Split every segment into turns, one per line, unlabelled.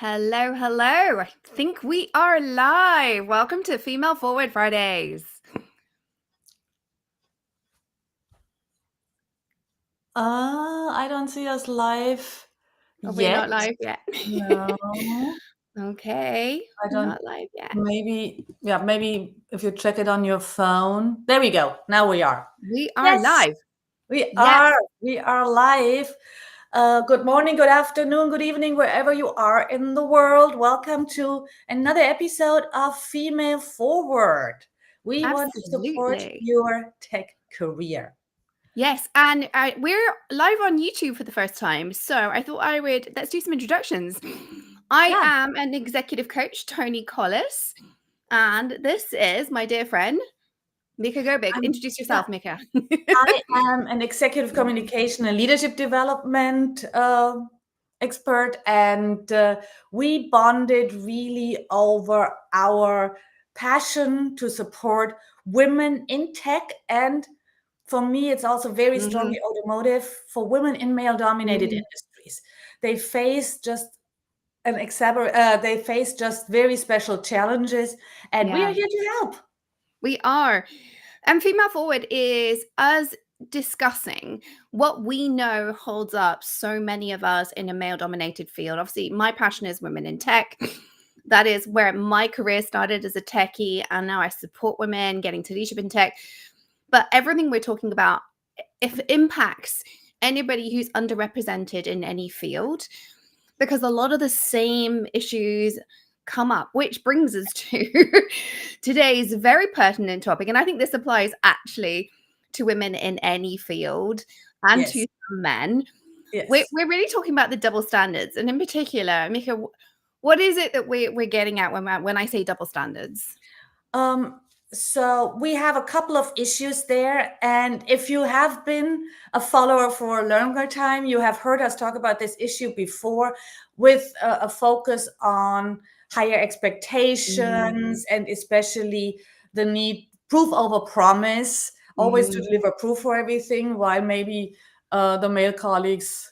Hello, hello. I think we are live. Welcome to Female Forward Fridays.
I don't see us live
Are we
yet.
not live yet?
No,
Okay,
I
we're
don't.
not live yet.
Maybe if you check it on your phone. There we go. Now we are.
We are
Yes,
live.
we
Yes.
are. We are live. Good morning, good afternoon, good evening, wherever you are in the world. Welcome to another episode of Female Forward. We want to support
Absolutely.
your tech career.
Yes, and we're live on YouTube for the first time. So I thought let's do some introductions. I
Yeah.
am an executive coach, Tony Collis, and this is my dear friend, Mika Go Big.
I'm-
Introduce
yeah.
yourself, Mika.
I am an executive communication and leadership development expert, and we bonded really over our passion to support women in tech. And for me, it's also very strongly automotive for women in male dominated industries. They face just they face just very special challenges, and we are
Yeah.
here to help.
We are. And Female Forward is us discussing what we know holds up so many of us in a male dominated field. Obviously, my passion is women in tech. That is where my career started as a techie, and now I support women getting to leadership in tech. But everything we're talking about, if it impacts anybody who's underrepresented in any field, because a lot of the same issues come up, which brings us to today's very pertinent topic. And I think this applies actually to women in any field and to
Yes,
some men. We're,
yes.
we're really talking about the double standards. And in particular, Mika, what is it that we're getting at when I say double standards?
So we have a couple of issues there. And if you have been a follower for a longer time, you have heard us talk about this issue before with a focus on higher expectations and especially the need proof over promise, always to deliver proof for everything, while maybe the male colleagues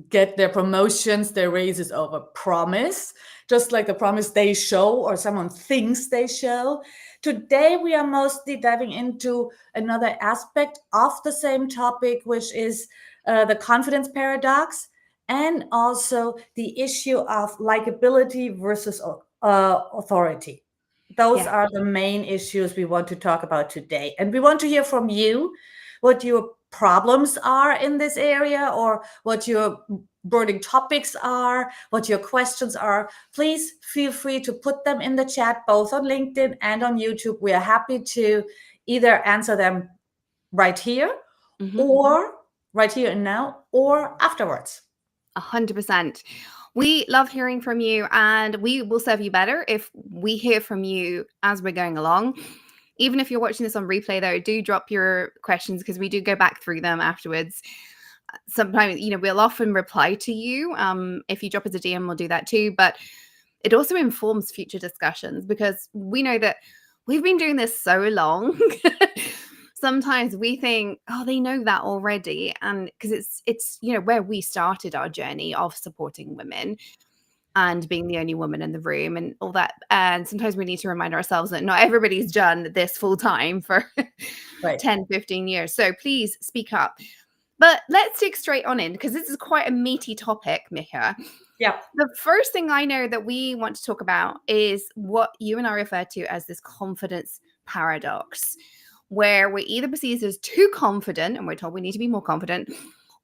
get their promotions, their raises over promise, just like the promise they show or someone thinks they show. Today, we are mostly diving into another aspect of the same topic, which is the confidence paradox and also the issue of likability versus authority. Those
Yeah.
are the main issues we want to talk about today. And we want to hear from you what your problems are in this area or what your burning topics are, what your questions are. Please feel free to put them in the chat, both on LinkedIn and on YouTube. We are happy to either answer them right here or right here and now or afterwards.
100%. We love hearing from you, and we will serve you better if we hear from you as we're going along. Even if you're watching this on replay, though, do drop your questions because we do go back through them afterwards. Sometimes, we'll often reply to you. If you drop us a DM, we'll do that too. But it also informs future discussions because we know that we've been doing this so long. Sometimes we think, oh, they know that already. And because it's where we started our journey of supporting women and being the only woman in the room and all that. And sometimes we need to remind ourselves that not everybody's done this full time for
Right.
10, 15 years. So please speak up. But let's dig straight on in because this is quite a meaty topic, Mika.
Yeah.
The first thing I know that we want to talk about is what you and I refer to as this confidence paradox, where we're either perceived as too confident and we're told we need to be more confident,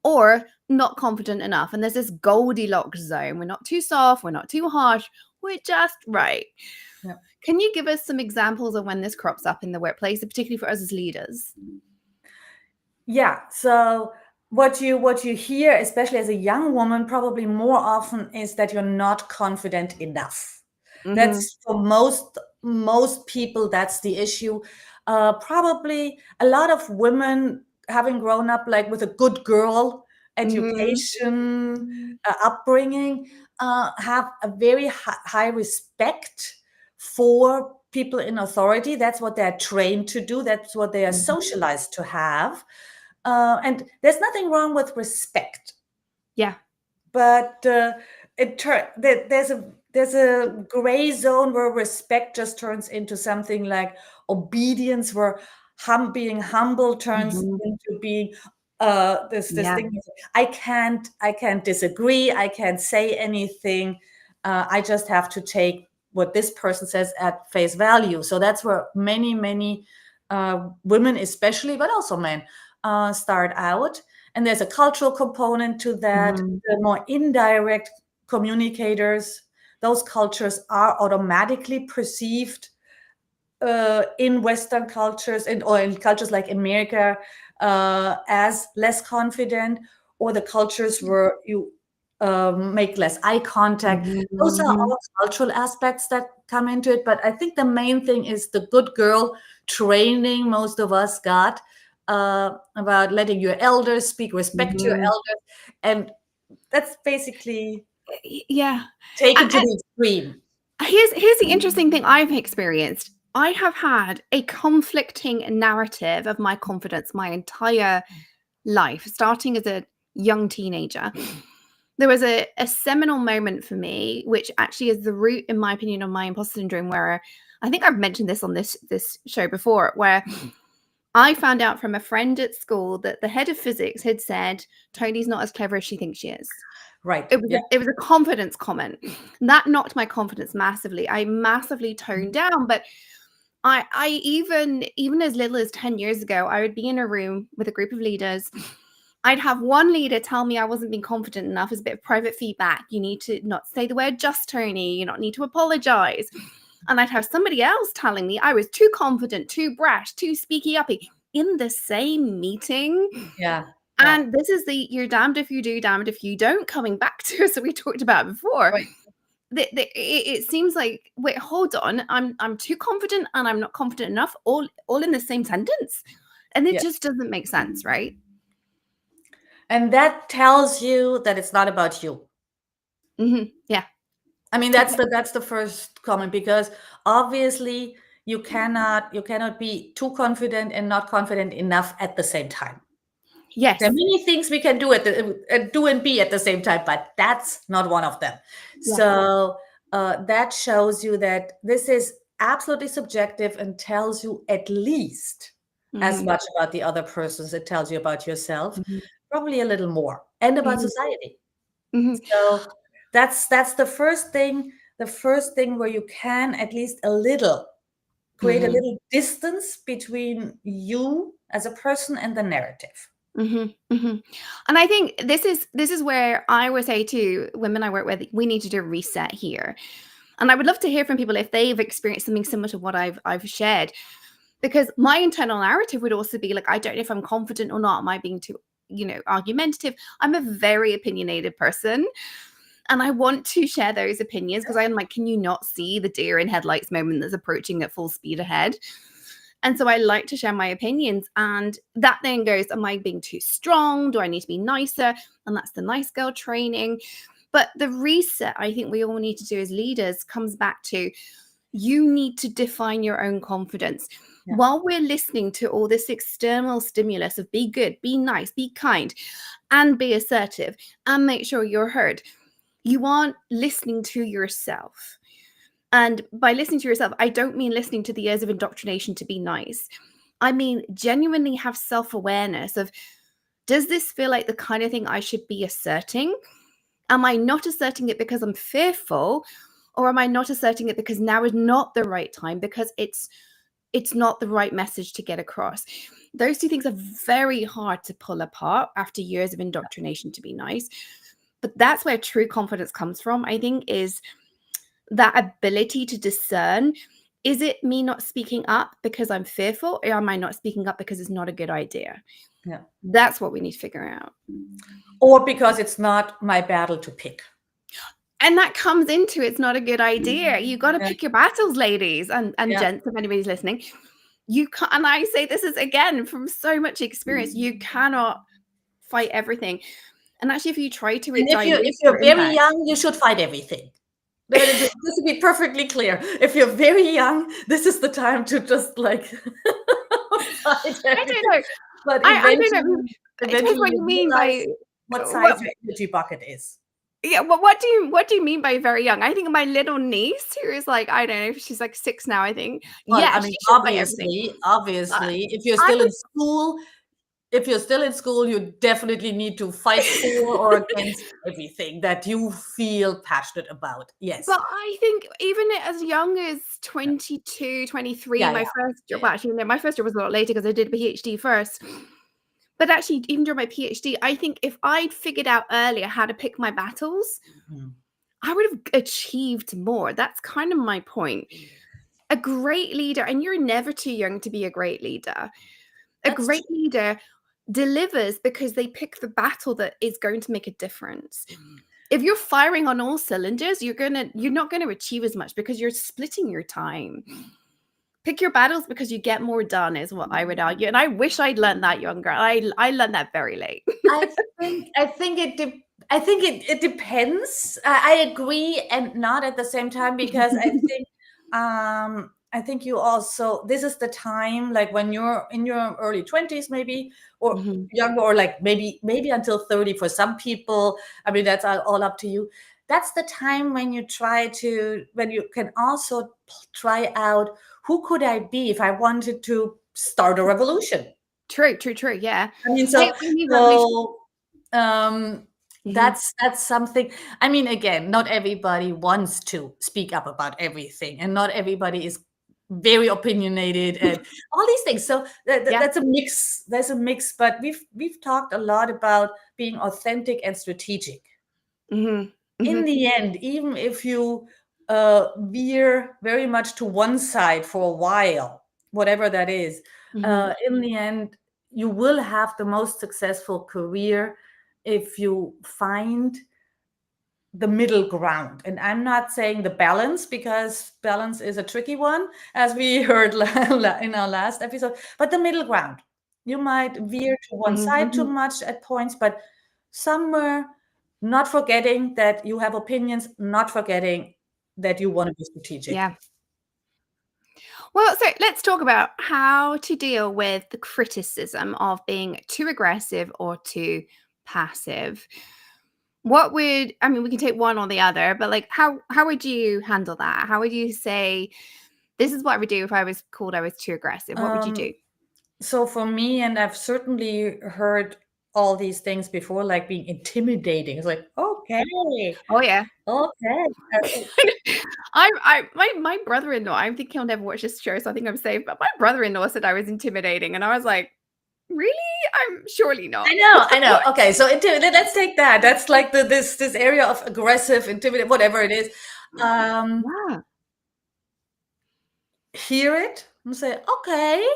or not confident enough. And there's this Goldilocks zone. We're not too soft, we're not too harsh, we're just right.
Yeah.
Can you give us some examples of when this crops up in the workplace, particularly for us as leaders?
Yeah. So what you hear, especially as a young woman, probably more often is that you're not confident enough. That's for most people, that's the issue. Probably a lot of women having grown up like with a good girl education, upbringing, have a very high respect for people in authority. That's what they're trained to do. That's what they are socialized to have. And there's nothing wrong with respect.
Yeah.
But there's a gray zone where respect just turns into something like obedience, where being humble turns
Mhm.
into being this
Yeah.
thing. I can't disagree. I can't say anything. I just have to take what this person says at face value. So that's where many women, especially, but also men, start out. And there's a cultural component to that.
Mhm.
The more indirect communicators, those cultures are automatically perceived in Western cultures or in cultures like America as less confident, or the cultures where you make less eye contact. Those are
Mhm.
all cultural aspects that come into it. But I think the main thing is the good girl training most of us got about letting your elders speak, respect your
Mhm.
elders. And that's basically
Yeah.
taken to the extreme.
Here's the interesting thing I've experienced. I have had a conflicting narrative of my confidence my entire life, starting as a young teenager. There was a seminal moment for me, which actually is the root, in my opinion, of my imposter syndrome, where I think I've mentioned this on this show before, where I found out from a friend at school that the head of physics had said Tony's not as clever as she thinks she is.
Right.
It was
Yeah.
a confidence comment. That knocked my confidence massively. I massively toned down, but I even as little as 10 years ago, I would be in a room with a group of leaders. I'd have one leader tell me I wasn't being confident enough as a bit of private feedback. You need to not say the word just, Tony. You not need to apologize. And I'd have somebody else telling me I was too confident, too brash, too speaky uppy in the same meeting.
Yeah. Yeah.
And this is the you're damned if you do, damned if you don't, coming back to us that we talked about before.
Right.
It seems like, wait, hold on, I'm too confident and I'm not confident enough, all in the same sentence. And it
Yeah.
just doesn't make sense, right?
And that tells you that it's not about you.
Yeah.
I mean, that's the first comment, because obviously you cannot be too confident and not confident enough at the same time. There are
Yes.
many things we can do do and be at the same time, but that's not one of them.
Yeah.
So that shows you that this is absolutely subjective and tells you at least as
Mhm.
much about the other person as it tells you about yourself,
Mhm.
probably a little more, and about
Mhm.
society.
Mhm.
So that's the first thing. The first thing where you can at least a little create a
Mhm.
little distance between you as a person and the narrative.
Mhm. Mhm. And I think this is where I would say to women I work with, we need to do a reset here. And I would love to hear from people if they've experienced something similar to what I've shared. Because my internal narrative would also be like, I don't know if I'm confident or not. Am I being too, argumentative? I'm a very opinionated person. And I want to share those opinions because I'm like, can you not see the deer in headlights moment that's approaching at full speed ahead? And so I like to share my opinions. And that then goes, am I being too strong? Do I need to be nicer? And that's the nice girl training. But the reset I think we all need to do as leaders comes back to, you need to define your own confidence.
Yeah.
While we're listening to all this external stimulus of be good, be nice, be kind, and be assertive, and make sure you're heard, you aren't listening to yourself. And by listening to yourself, I don't mean listening to the years of indoctrination to be nice. I mean, genuinely have self awareness of, does this feel like the kind of thing I should be asserting? Am I not asserting it because I'm fearful? Or am I not asserting it because now is not the right time, because it's not the right message to get across? Those two things are very hard to pull apart after years of indoctrination to be nice. But that's where true confidence comes from, I think, is that ability to discern, is it me not speaking up because I'm fearful, or am I not speaking up because it's not a good idea?
Yeah.
That's what we need to figure out.
Or because it's not my battle to pick.
And that comes into, it's not a good idea. You got to
Yeah.
pick your battles, ladies and
Yeah.
gents, if anybody's listening. You can't, and I say this is again from so much experience, you cannot fight everything. And actually, if you try to,
And
it
if
dilutes
you're
your
very
impact.
young, you should fight everything. Just to be perfectly clear, if you're very young, this is the time to just like fight
I don't
everything.
know.
But
I don't know.
eventually,
It depends
eventually
what
you
you mean
realize
by
what size
what.
your energy bucket is.
Yeah, well, what do you mean by very young? I think my little niece, who is like, I don't know, she's like 6 now, I think.
Well,
Yeah,
I
she
mean,
should buy everything. Uh,
obviously,
I would
if you're still in school, you definitely need to fight for or against everything that you feel passionate about. Yes.
but I think even as young as 22, 23,
Yeah,
my
yeah,
first
yeah,
job, well, actually, no, my first job was a lot later because I did a PhD first. But actually, even during my PhD, I think if I'd figured out earlier how to pick my battles,
yeah. Mm.
I would have achieved more. That's kind of my point. A great leader, and you're never too young to be a great leader. A
That's
great
true.
leader delivers because they pick the battle that is going to make a difference. If you're firing on all cylinders, you're not gonna achieve as much because you're splitting your time. Pick your battles because you get more done is what I would argue, and I wish I'd learned that younger. I learned that very late.
I I think it depends. I agree and not at the same time because I think you also this is the time like when you're in your early 20s maybe or
Mhm,
younger or like maybe until 30 for some people. I mean that's all up to you. That's the time when when you can also try out who could I be if I wanted to start a revolution.
true, true, true, yeah.
I mean,
We need revolution.
so um,
Mhm,
that's something. I mean, again, not everybody wants to speak up about everything, and not everybody is very opinionated and all these things. So
yeah,
that's a mix. There's a mix, but we've talked a lot about being authentic and strategic
mhm,
in
mhm,
the end, even if you veer very much to one side for a while, whatever that is,
mhm,
in the end, you will have the most successful career if you find the middle ground. And I'm not saying the balance because balance is a tricky one, as we heard in our last episode, but the middle ground. You might veer to one
mhm,
side too
mhm.
much at points, but somewhere, not forgetting that you have opinions, not forgetting that you want to be strategic.
Yeah. Well, so let's talk about how to deal with the criticism of being too aggressive or too passive. What would I mean, we can take one or the other, but like how would you handle that? How would you say this is what I would do if I was called I was too aggressive? What would you do?
Um, so for me, and I've certainly heard all these things before, like being intimidating. It's like, okay,
Oh yeah.
okay.
My brother-in-law, I think he'll never watch this show, so I think I'm safe. But my brother-in-law said I was intimidating, and I was like, really? I'm surely not.
I know, I know.
What?
Okay, so let's take that. That's like this area of aggressive, intimidate, whatever it is. Um,
Yeah.
Hear it and say, okay,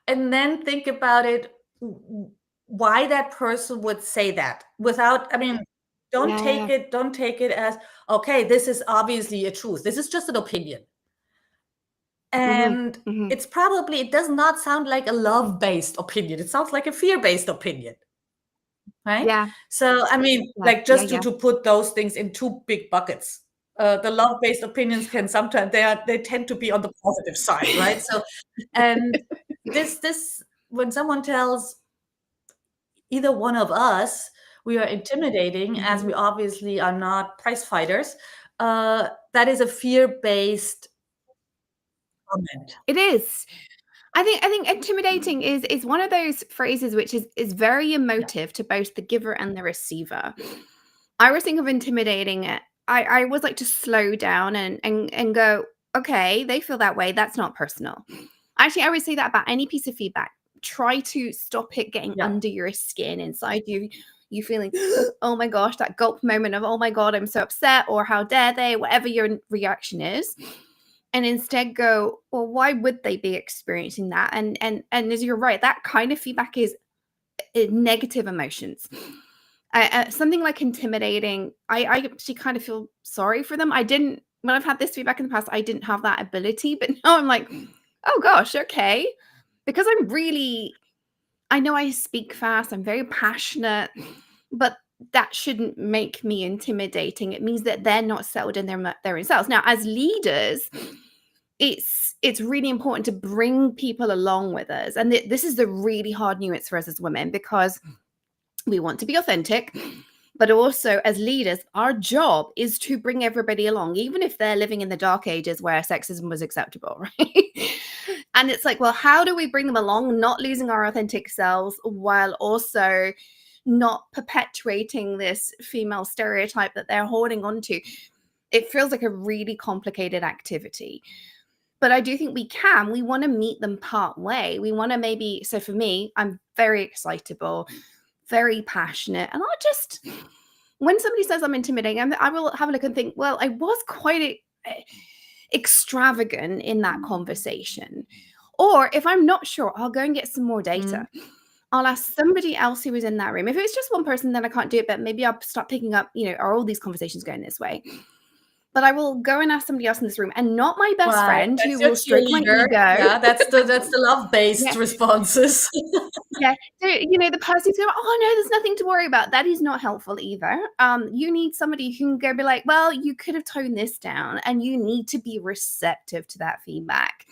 and then think about it, why that person would say that without, I mean,
Yeah.
don't take it as, okay, this is obviously a truth. This is just an opinion.
Mhm.
And
Mhm.
it does not sound like a love-based opinion. It sounds like a fear-based opinion. Right?
Yeah.
So, I mean,
Yeah.
like
Yeah.
just
Yeah.
to put those things in two big buckets. The love-based opinions can sometimes they tend to be on the positive side, right? So, and this when someone tells either one of us we are intimidating, as we
Mhm.
obviously are not prize fighters, that is a fear-based comment.
It is. I think intimidating is one of those phrases which is very
Yeah,
emotive to both the giver and the receiver. I always think of intimidating. I always like to slow down and go, okay, they feel that way. That's not personal. Actually, I would say that about any piece of feedback. Try to stop it getting
yeah,
under your skin inside you. You feeling, oh my gosh, that gulp moment of, oh my God, I'm so upset, or how dare they, whatever your reaction is. And instead go, well, why would they be experiencing that? And as you're right, that kind of feedback is negative emotions. Something like intimidating, I actually kind of feel sorry for them. I didn't when I've had this feedback in the past, I didn't have that ability, but now I'm like, oh gosh, okay, because I know I speak fast, I'm very passionate, but that shouldn't make me intimidating. It means that they're not settled in their own selves. Now, as leaders, it's really important to bring people along with us, and this is the really hard nuance for us as women because we want to be authentic. But also, as leaders, our job is to bring everybody along, even if they're living in the dark ages where sexism was acceptable, right? And it's like, well, how do we bring them along, not losing our authentic selves, while also not perpetuating this female stereotype that they're holding on to? It feels like a really complicated activity. But I do think we want to meet them part way. We want to maybe, so for me, I'm very excitable, very passionate. And I'll just, when somebody says I'm intimidating, I will have a look and think, well, I was quite extravagant in that conversation. Or if I'm not sure, I'll go and get some more data. I'll ask somebody else who was in that room. If it's just one person, then I can't do it. But maybe I'll start picking up, are all these conversations going this way? But I will go and ask somebody else in this room, and not my best friend who will stroke my ego.
Yeah, that's the love-based responses.
Yeah, so, the person who's going, oh no, there's nothing to worry about. That is not helpful either. You need somebody who can go be like, well, you could have toned this down, and you need to be receptive to that feedback.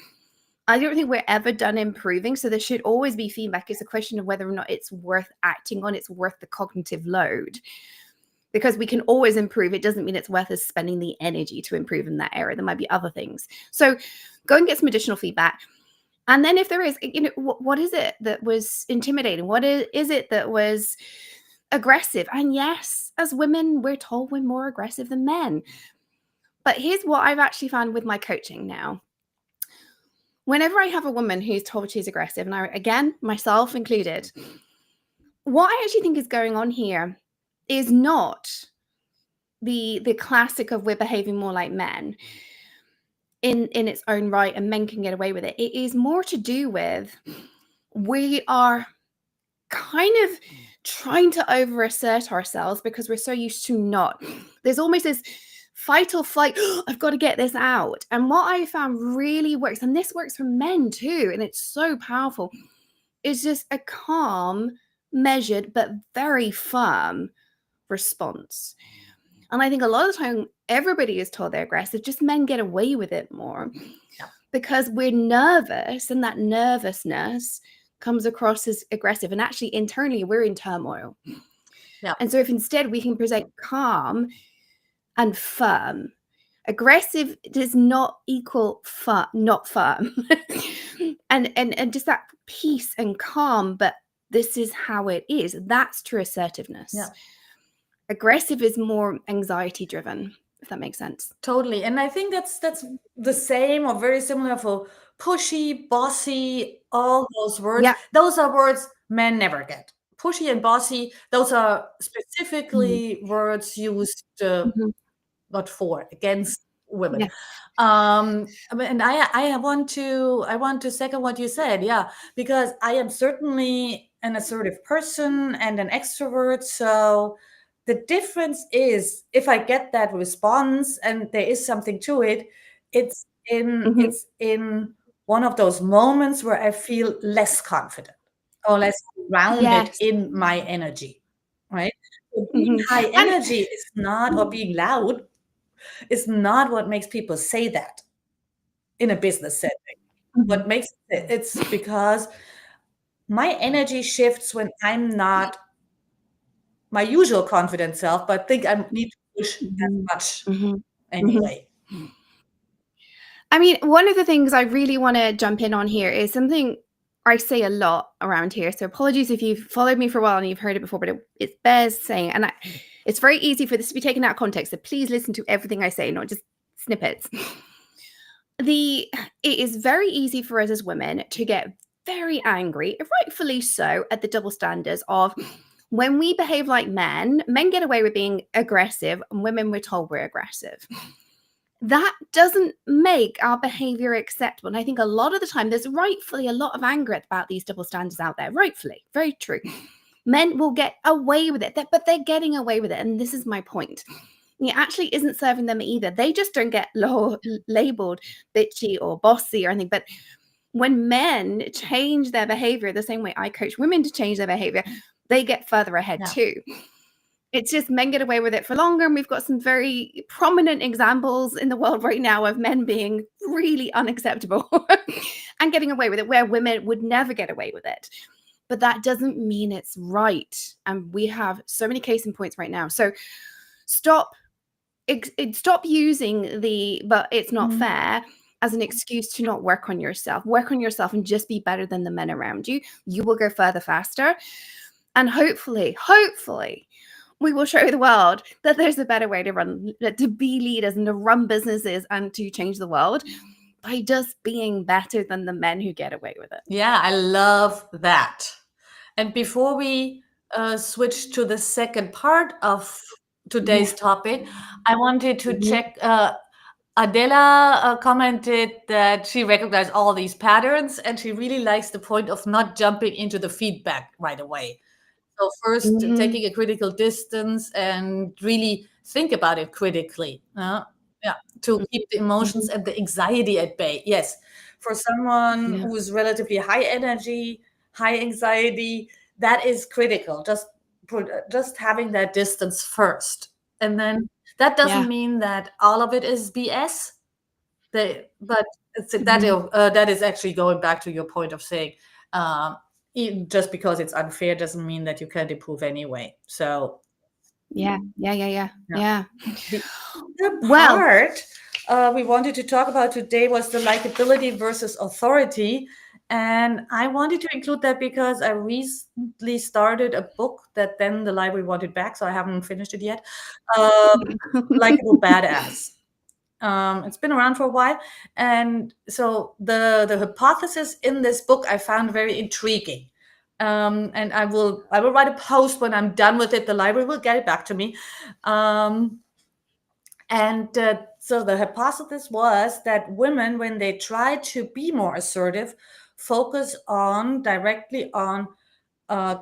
I don't think we're ever done improving, so there should always be feedback. It's a question of whether or not it's worth acting on, it's worth the cognitive load. Because we can always improve. It doesn't mean it's worth us spending the energy to improve in that area. There might be other things. So go and get some additional feedback. And then if there is, what is it that was intimidating? What is it that was aggressive? And yes, as women, we're told we're more aggressive than men. But here's what I've actually found with my coaching now. Whenever I have a woman who's told she's aggressive, and again, myself included, what I actually think is going on here is not the classic of we're behaving more like men in its own right, and men can get away with it. It is more to do with we are kind of trying to over-assert ourselves because we're so used to not. There's almost this fight or flight. I've got to get this out. And what I found really works, and this works for men too, and it's so powerful, is just a calm, measured, but very firm response. And I think a lot of the time everybody is told they're aggressive, just men get away with it more because we're nervous, and that nervousness comes across as aggressive, and actually internally we're in turmoil. And so if instead we can present calm and firm, aggressive does not equal not firm. and just that peace and calm, but this is how it is. That's true assertiveness. Aggressive is more anxiety driven, if that makes sense.
Totally. And I think that's the same or very similar for pushy, bossy, all those words. Those are words men never get. Pushy and bossy, those are specifically words used not for, against women. And I want to second what you said, because I am certainly an assertive person and an extrovert. So the difference is if I get that response and there is something to it, it's in one of those moments where I feel less confident or less grounded in my energy, right? So being high energy is not, or being loud is not what makes people say that in a business setting. What makes it's because my energy shifts when I'm not my usual confident self, but think I need to push as much anyway.
I mean, one of the things I really want to jump in on here is something I say a lot around here. So apologies if you've followed me for a while and you've heard it before, but it bears saying, and it's very easy for this to be taken out of context. So please listen to everything I say, not just snippets. It is very easy for us as women to get very angry, rightfully so, at the double standards of when we behave like men get away with being aggressive, and women we're told we're aggressive. That doesn't make our behavior acceptable. And I think a lot of the time there's rightfully a lot of anger about these double standards out there. Rightfully, very true. Men will get away with it, but they're getting away with it. And this is my point. It actually isn't serving them either. They just don't get labeled bitchy or bossy or anything. But when men change their behavior the same way I coach women to change their behavior, they get further ahead too. It's just men get away with it for longer. And we've got some very prominent examples in the world right now of men being really unacceptable and getting away with it, where women would never get away with it. but that doesn't mean it's right. And we have so many case in points right now. So stop using the "but it's not fair" as an excuse to not work on yourself. Work on yourself and just be better than the men around you. You will go further faster. And hopefully, we will show the world that there's a better way to be leaders and to run businesses and to change the world by just being better than the men who get away with it.
Yeah, I love that. And before we switch to the second part of today's topic, I wanted to check. Adela commented that she recognized all these patterns and she really likes the point of not jumping into the feedback right away. So first, taking a critical distance and really think about it critically. To keep the emotions and the anxiety at bay. Yes, for someone who's relatively high energy, high anxiety, that is critical. Just having that distance first, and then that doesn't mean that all of it is BS. But that is actually going back to your point of saying, just because it's unfair doesn't mean that you can't improve anyway. So
yeah.
the other part we wanted to talk about today was the likability versus authority. And I wanted to include that because I recently started a book that then the library wanted back, so I haven't finished it yet. Likeable Badass. It's been around for a while, and so the hypothesis in this book I found very intriguing. And I will write a post when I'm done with it. The library will get it back to me. So the hypothesis was that women, when they try to be more assertive, focus directly on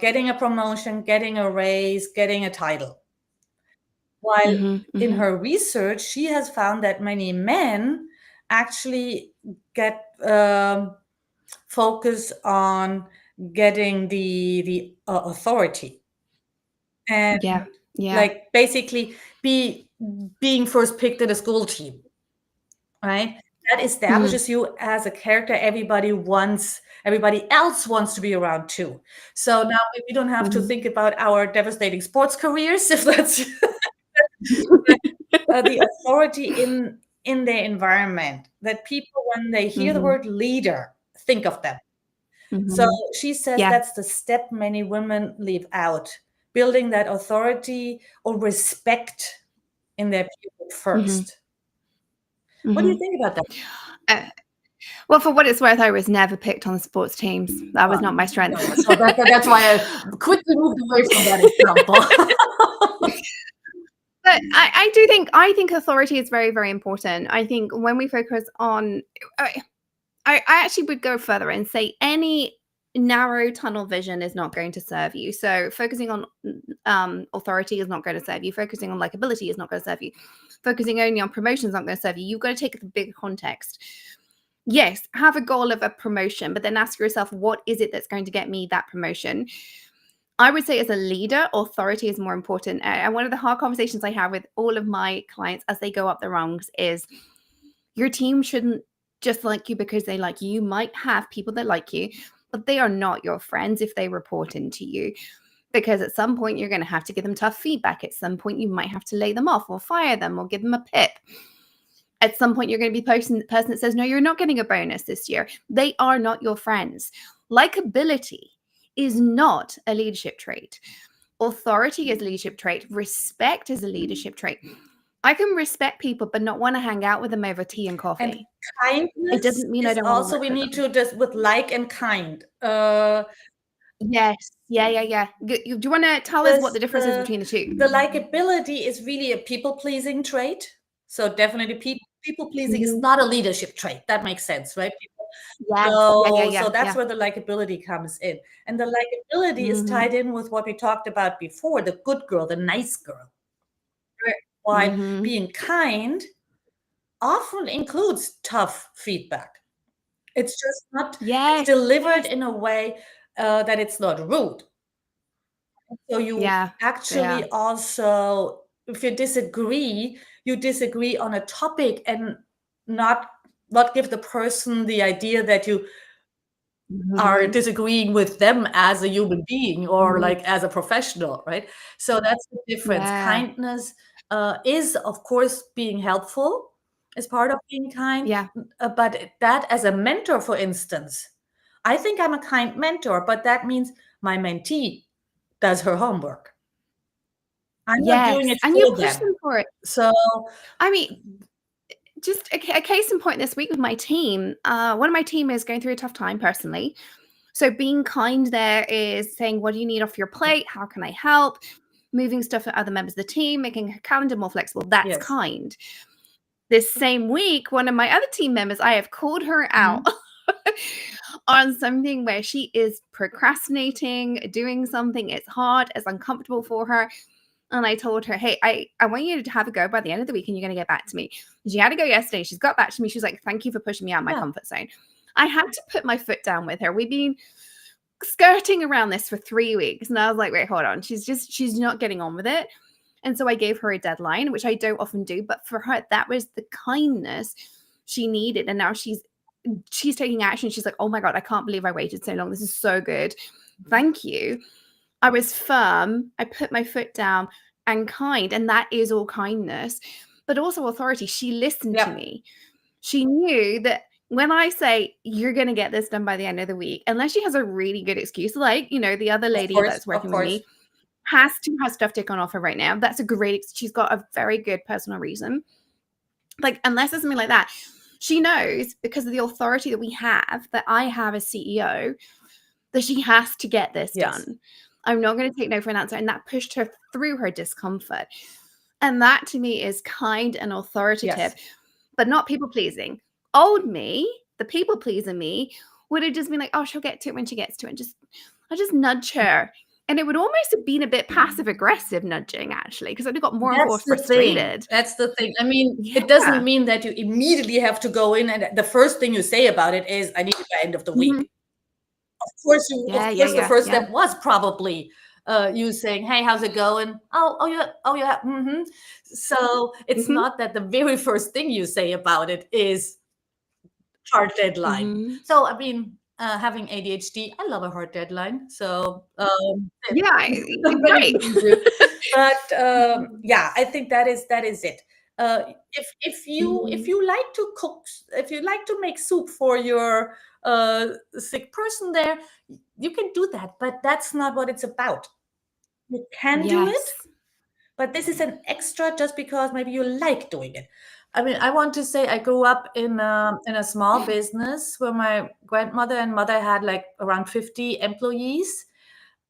getting a promotion, getting a raise, getting a title. While in her research, she has found that many men actually get focus on getting the authority and like basically being first picked in a school team, right? That establishes you as a character everybody else wants to be around too. So now we don't have to think about our devastating sports careers, if that's the authority in their environment, that people, when they hear the word leader, think of them. So she says that's the step many women leave out, building that authority or respect in their people first. What do you think about that?
Well, for what it's worth, I was never picked on the sports teams. That was not my strength.
So that's why I quickly moved away from that example.
But I think authority is very, very important. I think when we focus on, I actually would go further and say any narrow tunnel vision is not going to serve you. So focusing on authority is not going to serve you. Focusing on likability is not going to serve you. Focusing only on promotion is not going to serve you. You've got to take the bigger context. Yes, have a goal of a promotion, but then ask yourself, what is it that's going to get me that promotion? I would say as a leader, authority is more important. And one of the hard conversations I have with all of my clients as they go up the rungs is your team shouldn't just like you because they like you. You might have people that like you, but they are not your friends if they report into you. Because at some point, you're going to have to give them tough feedback. At some point, you might have to lay them off or fire them or give them a pip. At some point, you're going to be the person that says, no, you're not getting a bonus this year. They are not your friends. Likability is not a leadership trait. Authority is a leadership trait. Respect is a leadership trait. I can respect people, but not want to hang out with them over tea and coffee.
And kindness, it doesn't mean I don't. Also, we need to just with like and kind.
Yes. Yeah. Do you want to tell us what the difference is between the two?
The likability is really a people-pleasing trait. So definitely people-pleasing is not a leadership trait. That makes sense, right? So that's where the likability comes in. And the likability is tied in with what we talked about before, the good girl, the nice girl. While being kind often includes tough feedback. It's just not delivered in a way that it's not rude. So you actually also, if you disagree on a topic and not give the person the idea that you are
Mhm.
disagreeing with them as a human being or
Mhm.
like as a professional, right? So that's the difference.
Yeah.
Kindness is, of course, being helpful is part of being kind,
Yeah.
but that as a mentor, for instance, I think I'm a kind mentor, but that means my mentee does her homework. I'm not doing
Yes,
it
and you
for
push
them.
them for it.
So,
I mean, just a case in point this week with my team, one of my team is going through a tough time personally. So being kind there is saying, "What do you need off your plate? How can I help?" Moving stuff to other members of the team, making her calendar more flexible. That's
yes.
kind. This same week, one of my other team members, I have called her out
Mhm.
on something where she is procrastinating, doing something. It's hard, it's uncomfortable for her. And I told her, "Hey, I want you to have a go by the end of the week and you're going to get back to me." She had to go yesterday. She's got back to me. She was like, "Thank you for pushing me out of my
Yeah,
comfort zone." I had to put my foot down with her. We've been skirting around this for 3 weeks. And I was like, "Wait, hold on. She's not getting on with it." And so I gave her a deadline, which I don't often do. But for her, that was the kindness she needed. And now she's taking action. She's like, "Oh my God, I can't believe I waited so long. This is so good. Thank you." I was firm. I put my foot down and kind. And that is all kindness, but also authority. She listened to
yeah,
me. She knew that when I say you're going to get this done by the end of the week, unless she has a really good excuse, like, the other
of
lady
course,
that's
of
working with
course.
me has to have stuff taken off her right now. That's a great, she's got a very good personal reason. Like, unless it's something like that, she knows because of the authority that we have, that I have as CEO, that she has to get this
Yes,
done. I'm not going to take no for an answer. And that pushed her through her discomfort. And that to me is kind and authoritative,
yes.
but not people pleasing. Old me, the people pleasing me, would have just been like, "Oh, she'll get to it when she gets to it." And I just nudge her. And it would almost have been a bit passive aggressive nudging, actually, because I'd have got more and more
That's the thing.
frustrated.
That's the thing. I mean, it
Yeah.
doesn't mean that you immediately have to go in and the first thing you say about it is, "I need it by end of the week."
Mhm.
Of
Yeah, yeah,
course, the
yeah,
first
yeah.
step was probably you saying, "Hey, how's it going?" Oh, yeah, oh yeah. So it's
Mhm.
not that the very first thing you say about it is hard deadline.
Mhm.
So I mean, having ADHD, I love a hard deadline. So
Yeah,
many
great.
people do, but yeah, I think that is it. If
Mhm.
you like to cook, if you like to make soup for your sick person, there you can do that, but that's not what it's about. You can do it,
Yes.
but this is an extra just because maybe you like doing it. I mean, I want to say I grew up in a small business where my grandmother and mother had like around 50 employees,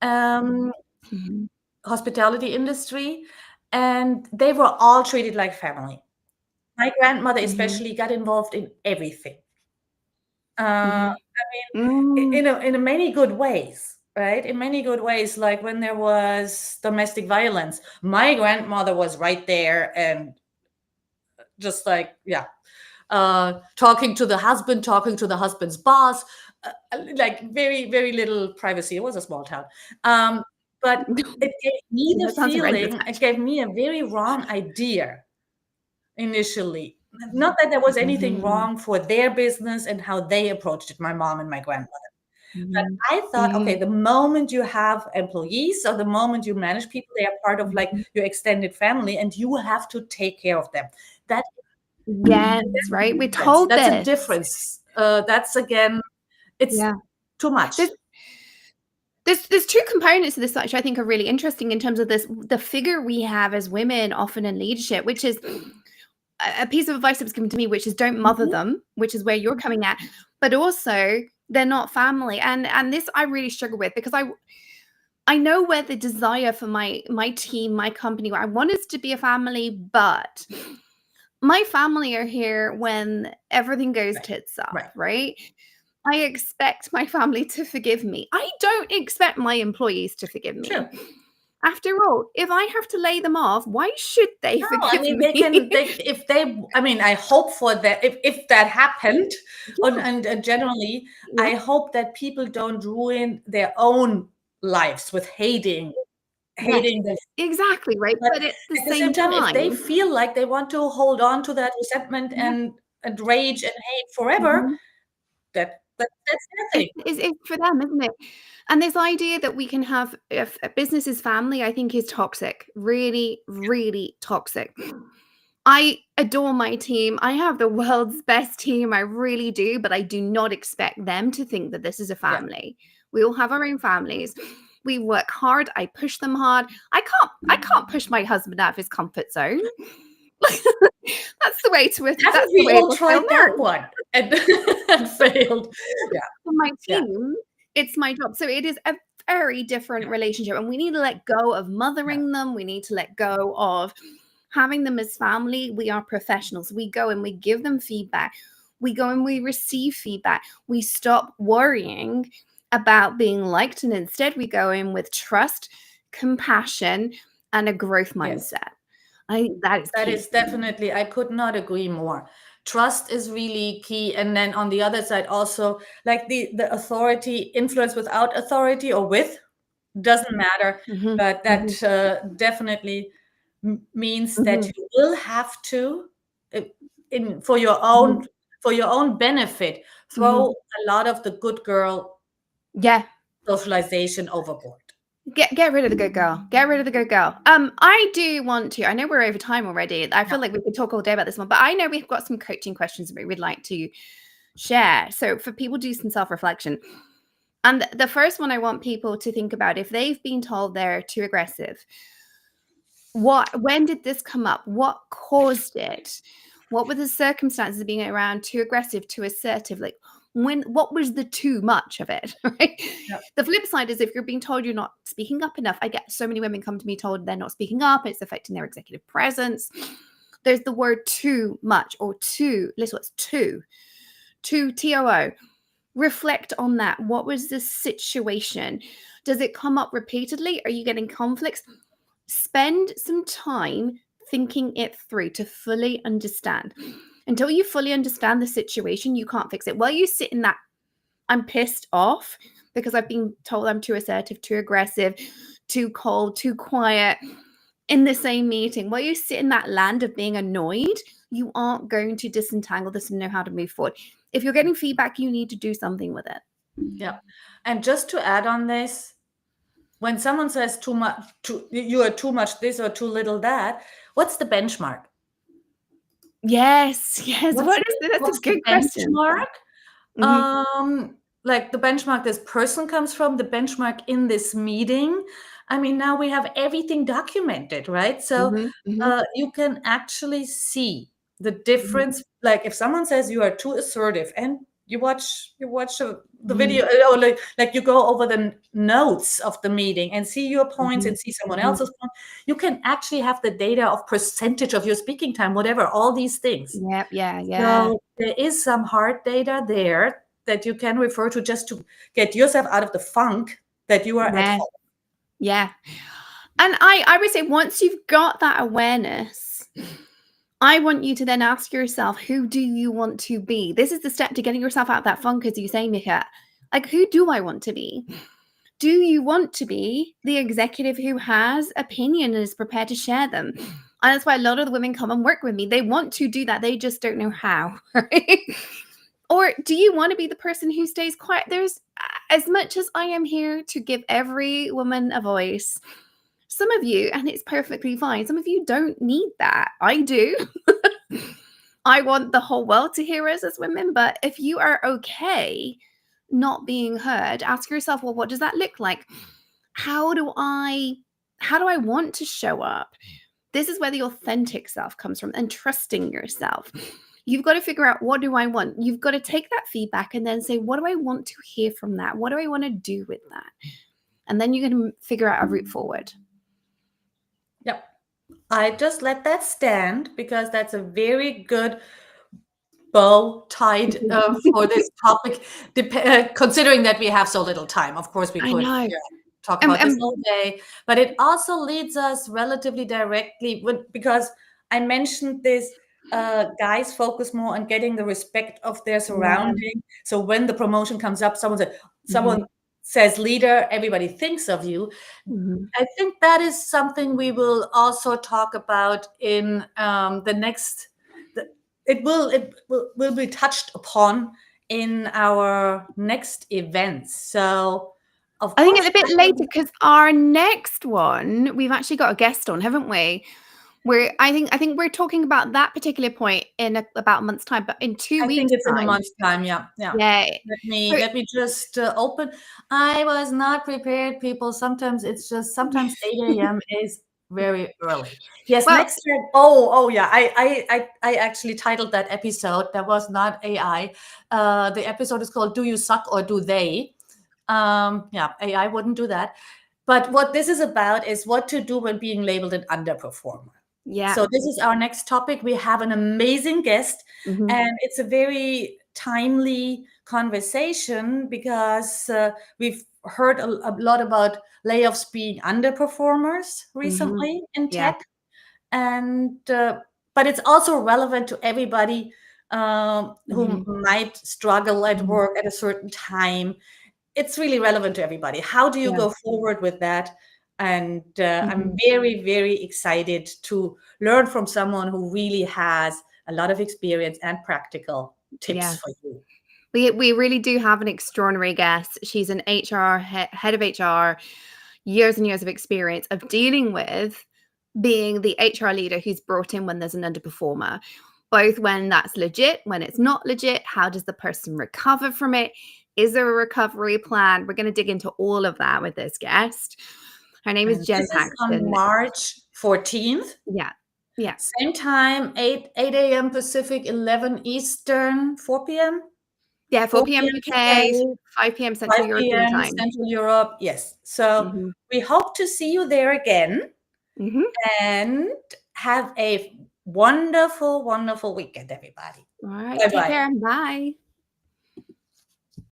um,
Mhm.
hospitality industry, and they were all treated like family. My grandmother
Mhm.
especially got involved in everything. Uh,
Mhm. Mm.
in many good ways, right? In many good ways, like when there was domestic violence, my grandmother was right there and just like, yeah, talking to the husband, talking to the husband's boss, like very, very little privacy. It was a small town. But it gave me the
That sounds horrendous,
feeling, it
actually.
gave me a very wrong idea initially. Not that there was anything
Mhm.
wrong for their business and how they approached it, my mom and my grandmother. But
Mhm.
I thought, okay,
Mhm.
the moment you have employees or the moment you manage people, they are part of like
Mhm.
your extended family and you have to take care of them. That
Yes, right? We're
difference.
told
That's a
this.
difference. That's again, it's
Yeah.
too much.
There's there's two components to this which I think are really interesting in terms of this the figure we have as women often in leadership, which is a piece of advice that was given to me, which is don't mother
Mhm.
them, which is where you're coming at, but also they're not family. And this I really struggle with because I know where the desire for my team, my company, where I want us to be a family, but my family are here when everything goes
Right.
tits up,
Right.
right? I expect my family to forgive me. I don't expect my employees to forgive me.
Sure.
After all, if I have to lay them off, why should they
No, I
forgive
mean they
me?
can they if they I mean I hope for that if that happened and generally
Yeah,
I hope that people don't ruin their own lives with
yes,
hating this.
exactly, right?
But
But at the
at the
same
same time, if they
time,
feel like they want to hold on to that resentment
yeah,
and rage and hate forever,
mhm,
that That's their thing.
It's for them, isn't it? And this idea that we can have if a business is family, I think is toxic. Really, really toxic. I adore my team. I have the world's best team. I really do, but I do not expect them to think that this is a
Yeah.
family. We all have our own families. We work hard. I push them hard. I can't push my husband out of his comfort zone. That's the way to it.
Haven't
That's the
we
way
all
to feel
tried that
married.
one and, and failed? Yeah.
For my
Yeah.
team, it's my job. So it is a very different relationship, and we need to let go of mothering them. We need to let go of having them as family. We are professionals. We go and we give them feedback. We go and we receive feedback. We stop worrying about being liked, and instead we go in with trust, compassion, and a growth
Yes.
mindset. I think that is
That
key.
is definitely, I could not agree more. Trust is really key. And then on the other side, also like the authority, influence without authority or with, doesn't matter.
Mhm,
But that
mhm,
definitely means that
mhm,
you will have to, uh, in
mhm,
for your own benefit, throw
mhm.
a lot of the good girl
Yeah.
socialization overboard.
Get rid of the good girl. Get rid of the good girl. I do want to. I know we're over time already. I feel like we could talk all day about this one, but I know we've got some coaching questions that we'd like to share. So for people to do some self-reflection. And the first one I want people to think about, if they've been told they're too aggressive, when did this come up? What caused it? What were the circumstances of being around too aggressive, too assertive? Like what was the too much of it? Right.
Yeah.
The flip side is if you're being told you're not speaking up enough. I get so many women come to me told they're not speaking up, it's affecting their executive presence. There's the word too much or too little. It's too TOO. Reflect on that. What was the situation? Does it come up repeatedly? Are you getting conflicts? Spend some time thinking it through to fully understand. Until you fully understand the situation, you can't fix it. While you sit in that, I'm pissed off because I've been told I'm too assertive, too aggressive, too cold, too quiet in the same meeting. While you sit in that land of being annoyed, you aren't going to disentangle this and know how to move forward. If you're getting feedback, you need to do something with it.
Yeah. And just to add on this, when someone says too much, you are too much this or too little that, what's the benchmark?
Yes, yes. That's a
What's the
good question.
benchmark?
Mhm,
Like the benchmark this person comes from, the benchmark in this meeting. I mean, now we have everything documented, right? So
mhm, mhm,
you can actually see the
mhm,
difference. Like if someone says you are too assertive, and you watch the
mhm,
video, or like you go over the notes of the meeting and see your points
mhm,
and see someone
mhm.
else's point. You can actually have the data of percentage of your speaking time, whatever, all these things.
Yep, yeah, yeah.
So there is some hard data there that you can refer to just to get yourself out of the funk that you are at
Yeah,
home.
yeah. And I would say once you've got that awareness, I want you to then ask yourself, who do you want to be? This is the step to getting yourself out of that funk, as you say, Mika. Like, who do I want to be? Do you want to be the executive who has opinion and is prepared to share them? And that's why a lot of the women come and work with me. They want to do that. They just don't know how. Right? Or do you want to be the person who stays quiet? There's as much as I am here to give every woman a voice, some of you, and it's perfectly fine, some of you don't need that. I do. I want the whole world to hear us as women, but if you are okay not being heard, ask yourself, well, what does that look like? How do I want to show up? This is where the authentic self comes from, and trusting yourself. You've got to figure out, what do I want? You've got to take that feedback and then say, what do I want to hear from that? What do I want to do with that? And then you're going to figure out a route forward.
Yep. I just let that stand because that's a very good bow tied for this topic, considering that we have so little time. Of course, we
I
could
know.
talk
Um,
about this
um,
all day, but it also leads us relatively directly because I mentioned this. Guys focus more on getting the respect of their
yeah.
surrounding. So when the promotion comes up, someone
Mhm,
says leader, everybody thinks of you.
mhm,
I think that is something we will also talk about in the next. It will be touched upon in our next events. So, of
I think
course,
it's a bit later because our next one, we've actually got a guest on, haven't we? I think we're talking about that particular point in about a month's time, but in 2
I think
weeks'
it's in a
time.
month's time. Yeah, yeah.
Yeah. So,
Let me just open. I was not prepared, people. Sometimes 8 a.m. is very early. Yes,
well,
next time. Oh yeah. I actually titled that episode. That was not AI. The episode is called "Do You Suck or Do They?" Yeah, AI wouldn't do that. But what this is about is what to do when being labeled an underperformer.
yeah.
So this is our next topic. We have an amazing guest,
Mhm.
and it's a very timely conversation because we've heard a lot about layoffs being underperformers
Mhm.
recently in
Yeah.
tech, and but it's also relevant to everybody who
Mhm.
might struggle at
Mhm.
work at a certain time. It's really relevant to everybody. How do you
Yeah.
go forward with that? And I'm
Mhm.
very, very excited to learn from someone who really has a lot of experience and practical tips
Yes.
for you.
We really do have an extraordinary guest. She's an HR head of HR, years and years of experience of dealing with being the HR leader who's brought in when there's an underperformer, both when that's legit, when it's not legit. How does the person recover from it? Is there a recovery plan? We're going to dig into all of that with this guest. Her name is
And this
Jen
is on
Paxton.
March 14th.
Yeah. Yeah.
Same time, 8 a.m. Pacific, 11 Eastern, 4 p.m.
Yeah. 4
4
p.m.
p.m.
UK,
UK,
5 p.m. Central
5
European
p.m.
time.
Central Europe. Yes. So
Hmm.
we hope to see you there again
Hmm.
and have a wonderful, wonderful weekend, everybody.
All right.
Bye
Take
bye.
care. Bye.